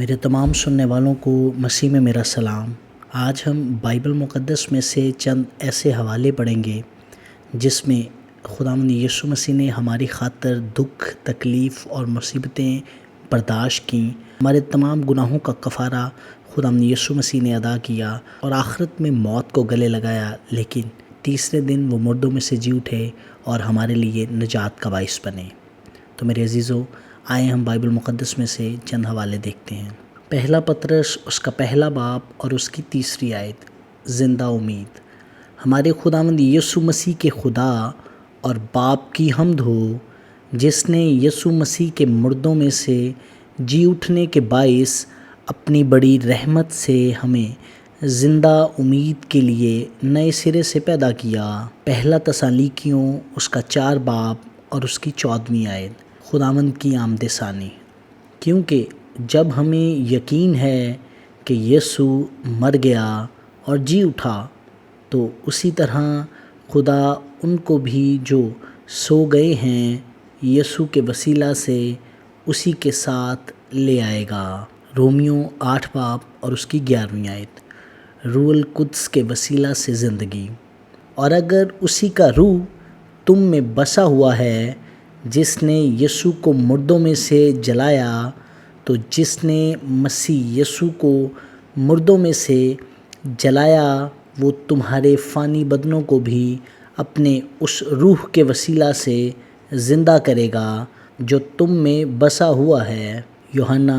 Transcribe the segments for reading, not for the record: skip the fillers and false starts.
میرے تمام سننے والوں کو مسیح میں میرا سلام۔ آج ہم بائبل مقدس میں سے چند ایسے حوالے پڑھیں گے جس میں خداوند یسوع مسیح نے ہماری خاطر دکھ، تکلیف اور مصیبتیں برداشت کیں۔ ہمارے تمام گناہوں کا کفارہ خداوند یسوع مسیح نے ادا کیا اور آخرت میں موت کو گلے لگایا، لیکن تیسرے دن وہ مردوں میں سے جی اٹھے اور ہمارے لیے نجات کا باعث بنے۔ تو میرے عزیزو، آئے ہم بائبل مقدس میں سے چند حوالے دیکھتے ہیں۔ پہلا پطرس اس کا پہلا باب اور اس کی تیسری آیت، زندہ امید۔ ہمارے خداوند یسوع مسیح کے خدا اور باپ کی حمد ہو، جس نے یسوع مسیح کے مردوں میں سے جی اٹھنے کے باعث اپنی بڑی رحمت سے ہمیں زندہ امید کے لیے نئے سرے سے پیدا کیا۔ پہلا تسالونیکیوں اس کا 4 باب اور اس کی 14ویں آیت، خداوند کی آمد ثانی۔ کیونکہ جب ہمیں یقین ہے کہ یسوع مر گیا اور جی اٹھا، تو اسی طرح خدا ان کو بھی جو سو گئے ہیں یسوع کے وسیلہ سے اسی کے ساتھ لے آئے گا۔ رومیوں 8 باب اور اس کی 11ویں آیت، روح القدس کے وسیلہ سے زندگی۔ اور اگر اسی کا روح تم میں بسا ہوا ہے جس نے یسوع کو مردوں میں سے جلایا، تو جس نے مسیح یسوع کو مردوں میں سے جلایا وہ تمہارے فانی بدنوں کو بھی اپنے اس روح کے وسیلہ سے زندہ کرے گا جو تم میں بسا ہوا ہے۔ یوحنا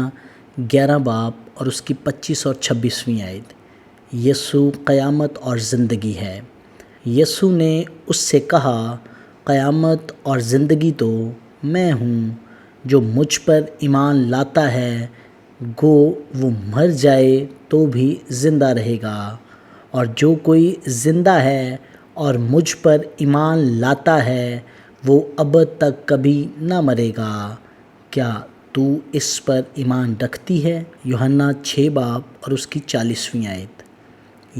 11 باب اور اس کی 25 اور 26ویں آیت، یسوع قیامت اور زندگی ہے۔ یسوع نے اس سے کہا، قیامت اور زندگی تو میں ہوں، جو مجھ پر ایمان لاتا ہے گو وہ مر جائے تو بھی زندہ رہے گا، اور جو کوئی زندہ ہے اور مجھ پر ایمان لاتا ہے وہ ابد تک کبھی نہ مرے گا۔ کیا تو اس پر ایمان رکھتی ہے؟ یوحنا 6 باب اور اس کی 40ویں آیت،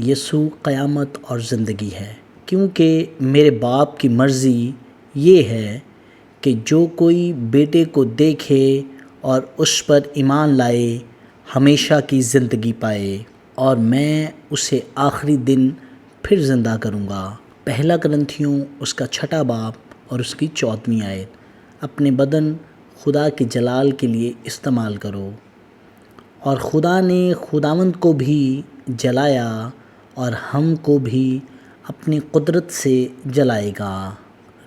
یسوع قیامت اور زندگی ہے۔ کیونکہ میرے باپ کی مرضی یہ ہے کہ جو کوئی بیٹے کو دیکھے اور اس پر ایمان لائے ہمیشہ کی زندگی پائے، اور میں اسے آخری دن پھر زندہ کروں گا۔ پہلا کرنتھیوں اس کا 6 باب اور اس کی 14ویں آیت، اپنے بدن خدا کے جلال کے لیے استعمال کرو، اور خدا نے خداوند کو بھی جلایا اور ہم کو بھی اپنی قدرت سے جلائے گا۔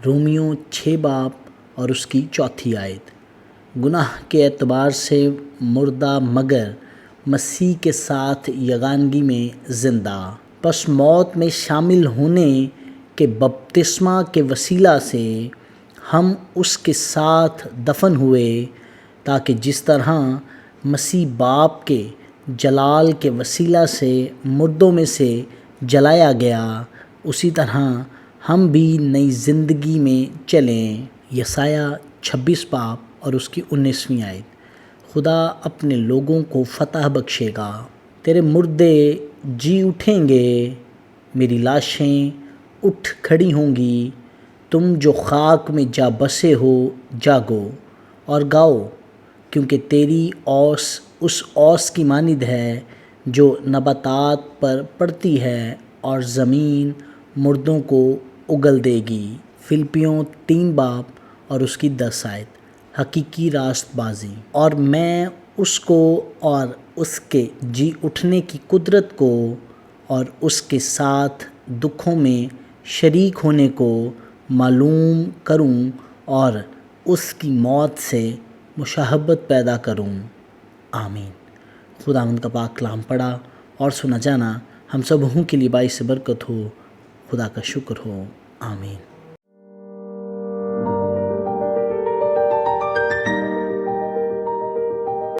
رومیوں 6 باب اور اس کی 4 آیت، گناہ کے اعتبار سے مردہ مگر مسیح کے ساتھ یگانگی میں زندہ، پس موت میں شامل ہونے کے بپتسمہ کے وسیلہ سے ہم اس کے ساتھ دفن ہوئے، تاکہ جس طرح مسیح باپ کے جلال کے وسیلہ سے مردوں میں سے جلایا گیا، اسی طرح ہم بھی نئی زندگی میں چلیں۔ یسایہ 26 باب اور اس کی 19ویں آیت، خدا اپنے لوگوں کو فتح بخشے گا، تیرے مردے جی اٹھیں گے، میری لاشیں اٹھ کھڑی ہوں گی، تم جو خاک میں جا بسے ہو جاگو اور گاؤ، کیونکہ تیری اوس اس اوس کی مانند ہے جو نباتات پر پڑتی ہے اور زمین مردوں کو اگل دے گی۔ فلپیوں 3 باب اور اس کی 10 آیت، حقیقی راست بازی۔ اور میں اس کو اور اس کے جی اٹھنے کی قدرت کو اور اس کے ساتھ دکھوں میں شریک ہونے کو معلوم کروں اور اس کی موت سے مشابہت پیدا کروں۔ آمین۔ خداوند کا پاک کلام پڑھا اور سنا جانا ہم سبوں کے لیے باعث برکت ہو۔ خدا کا شکر ہو۔ آمین۔